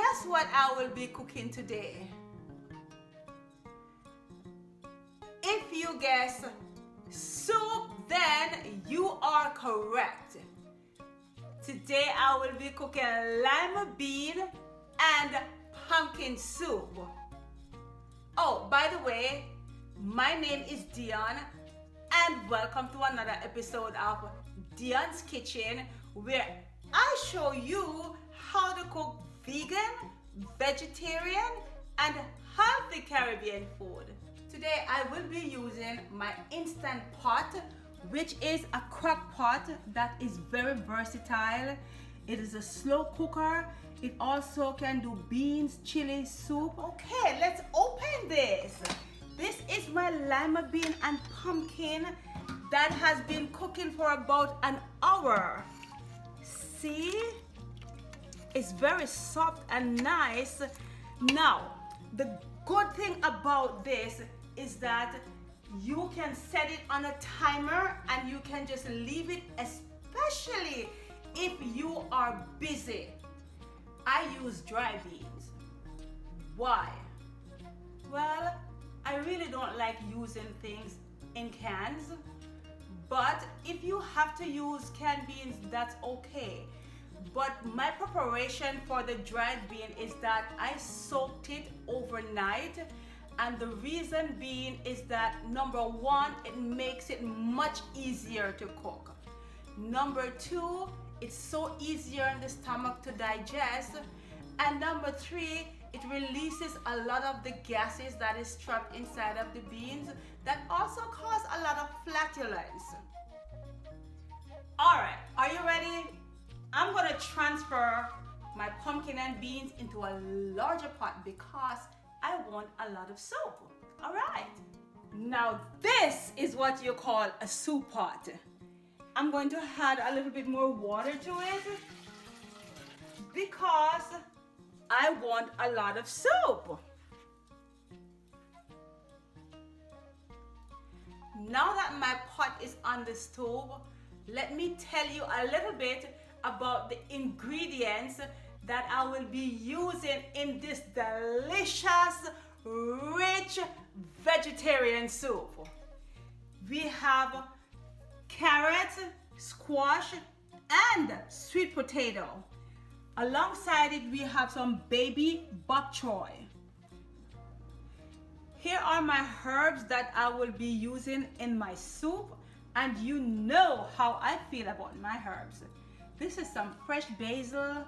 guess what I will be cooking today? If you guess soup, then you are correct. Today I will be cooking lima bean and pumpkin soup. Oh, by the way, my name is Dion and welcome to another episode of Dion's Kitchen, where I show you how to cook vegan, vegetarian, and healthy Caribbean food. Today I will be using my instant pot, which is a crock pot that is very versatile. It is a slow cooker. It also can do beans, chili, soup. Okay, let's open this. This is my lima bean and pumpkin that has been cooking for about an hour. See? It's very soft and nice. Now, the good thing about this is that you can set it on a timer and you can just leave it, especially if you are busy. I use dry beans. Why? Well, I really don't like using things in cans, but if you have to use canned beans, that's okay. But my preparation for the dried bean is that I soaked it overnight, and the reason being is that number one, it makes it much easier to cook. Number two, it's so easier in the stomach to digest. And number three, it releases a lot of the gases that is trapped inside of the beans that also cause a lot of flatulence. All right, are you ready? I'm gonna transfer my pumpkin and beans into a larger pot because I want a lot of soup. All right. Now this is what you call a soup pot. I'm going to add a little bit more water to it because I want a lot of soup. Now that my pot is on the stove, let me tell you a little bit about the ingredients that I will be using in this delicious, rich vegetarian soup. We have carrots, squash, and sweet potato. Alongside it, we have some baby bok choy. Here are my herbs that I will be using in my soup, and you know how I feel about my herbs. This is some fresh basil,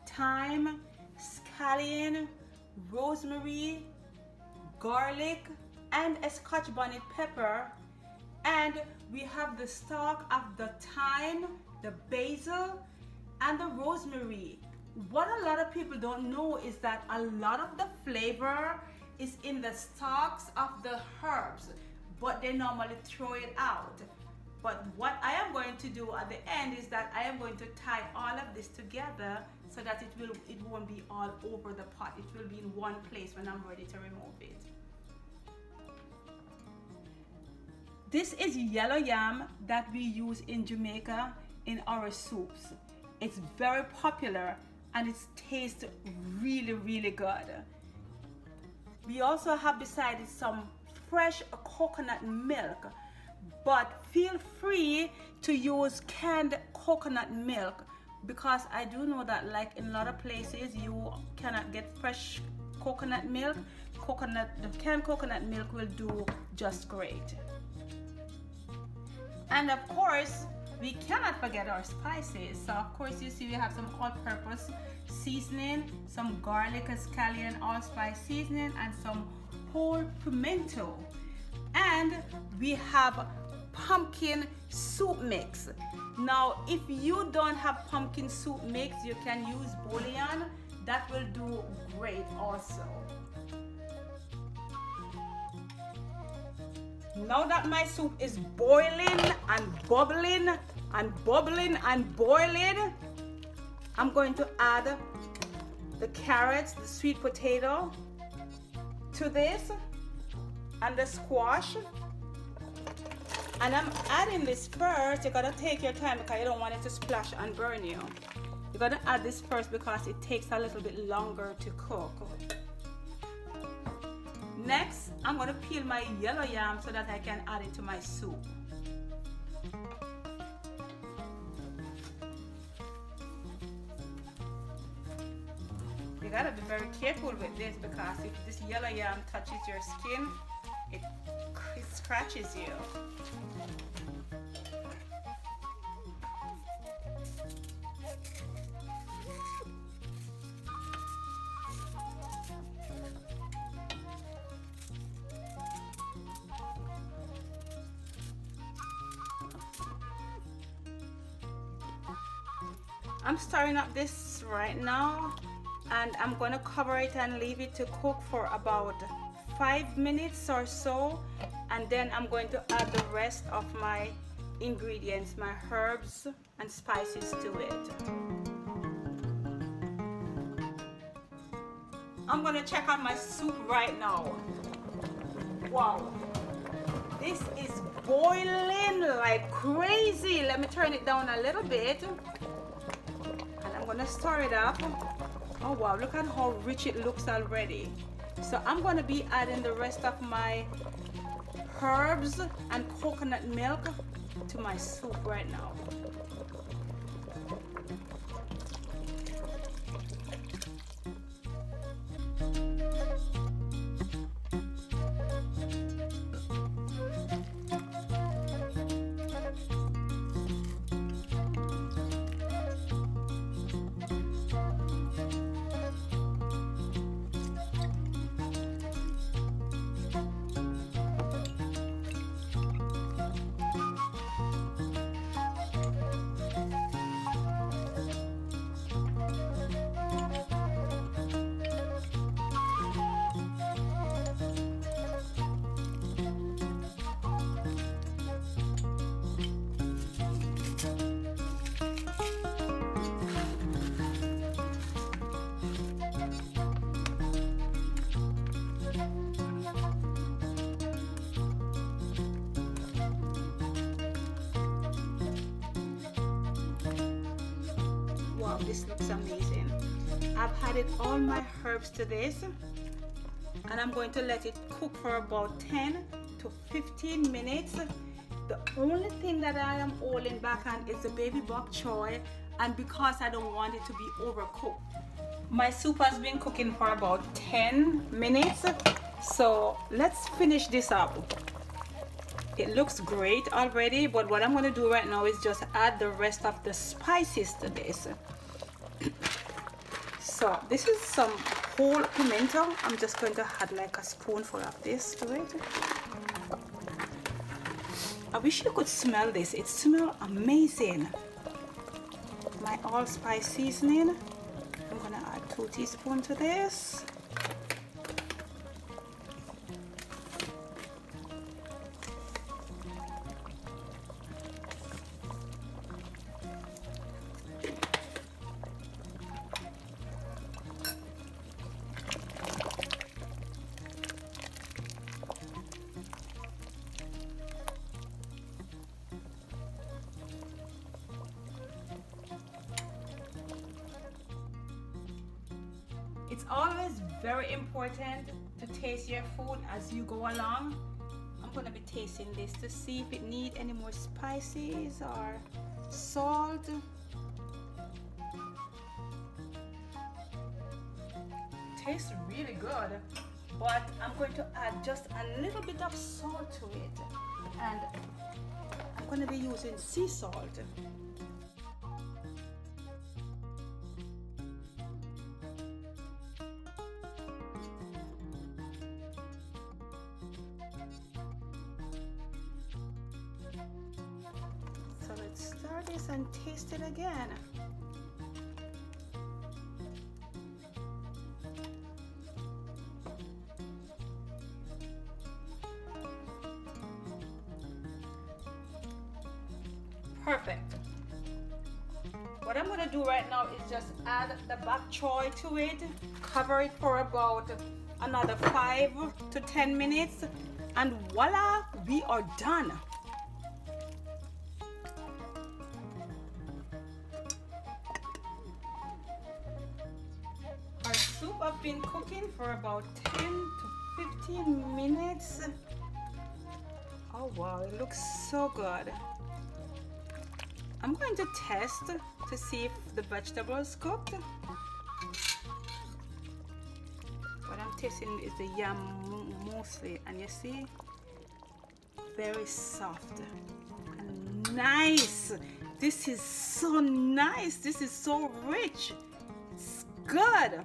thyme, scallion, rosemary, garlic, and a Scotch bonnet pepper. And we have the stalk of the thyme, the basil, and the rosemary. What a lot of people don't know is that a lot of the flavor is in the stalks of the herbs, but they normally throw it out. But what I am going to do at the end is that I am going to tie all of this together so that it won't be all over the pot. It will be in one place when I'm ready to remove it. This is yellow yam that we use in Jamaica in our soups. It's very popular and it tastes really, really good. We also have beside it some fresh coconut milk, but feel free to use canned coconut milk because I do know that like in a lot of places you cannot get fresh coconut milk. The canned coconut milk will do just great. And of course, we cannot forget our spices. So of course you see we have some all-purpose seasoning, some garlic and scallion allspice seasoning, and some whole pimento. And we have pumpkin soup mix. Now if you don't have pumpkin soup mix, you can use bouillon. That will do great also. Now that my soup is boiling and bubbling and bubbling and boiling, I'm going to add the carrots, the sweet potato to this, and the squash. And I'm adding this first. You gotta take your time because you don't want it to splash and burn you. You're gonna add this first because it takes a little bit longer to cook. Next, I'm gonna peel my yellow yam so that I can add it to my soup. You gotta be very careful with this because if this yellow yam touches your skin, it scratches you. I'm stirring up this right now, and I'm going to cover it and leave it to cook for about 5 minutes or so, and then I'm going to add the rest of my ingredients, my herbs and spices to it. I'm going to check on my soup right now. Wow, this is boiling like crazy. Let me turn it down a little bit. I'm gonna stir it up. Oh wow, look at how rich it looks already. So I'm gonna be adding the rest of my herbs and coconut milk to my soup right now. Wow, this looks amazing. I've added all my herbs to this, and I'm going to let it cook for about 10 to 15 minutes. The only thing that I am holding back on is the baby bok choy, and because I don't want it to be overcooked. My soup has been cooking for about 10 minutes, so let's finish this up. It looks great already, but what I'm going to do right now is just add the rest of the spices to this. So this is some whole pimento. I'm just going to add like a spoonful of this to it. I wish you could smell this. It smells amazing. My allspice seasoning. I'm going to add 2 teaspoons to this. It's always very important to taste your food as you go along. I'm going to be tasting this to see if it needs any more spices or salt. Tastes really good, but I'm going to add just a little bit of salt to it, and I'm going to be using sea salt. So let's stir this and taste it again. Perfect. What I'm going to do right now is just add the bok choy to it, cover it for about another 5 to 10 minutes, and voila, we are done. been cooking for about 10 to 15 minutes. Oh wow, it looks so good. I'm going to test to see if the vegetable is cooked. What I'm tasting is the yam mostly, and you see, very soft and nice. This is so nice. This is so rich. It's good.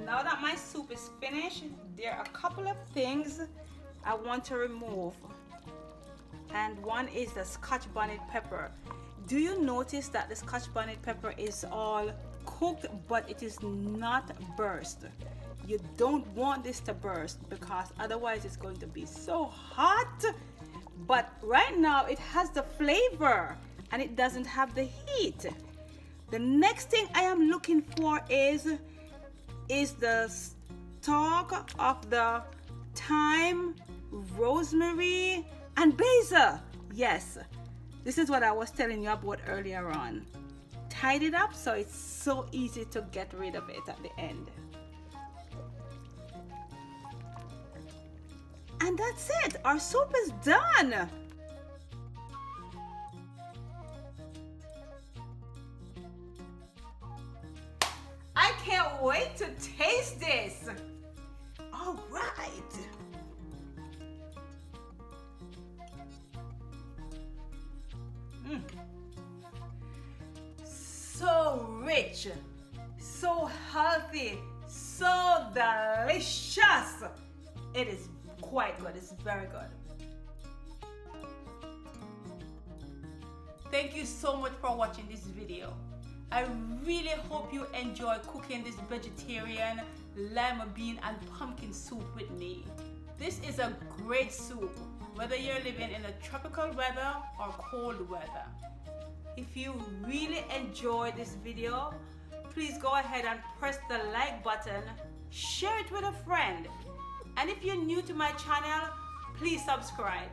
Now that my soup is finished, there are a couple of things I want to remove. And one is the Scotch bonnet pepper. Do you notice that the Scotch bonnet pepper is all cooked, but it is not burst? You don't want this to burst because otherwise it's going to be so hot. But right now it has the flavor and it doesn't have the heat. The next thing I am looking for is the stalk of the thyme, rosemary, and basil. Yes, this is what I was telling you about earlier on. Tied it up so it's so easy to get rid of it at the end. And that's it. Our soup is done. I can't wait to taste this. All right. So rich, so healthy, so delicious. It is quite good. It's very good. Thank you so much for watching this video. I really hope you enjoy cooking this vegetarian lima bean and pumpkin soup with me. This is a great soup, whether you're living in a tropical weather or cold weather. If you really enjoyed this video, please go ahead and press the like button, share it with a friend. And if you're new to my channel, please subscribe.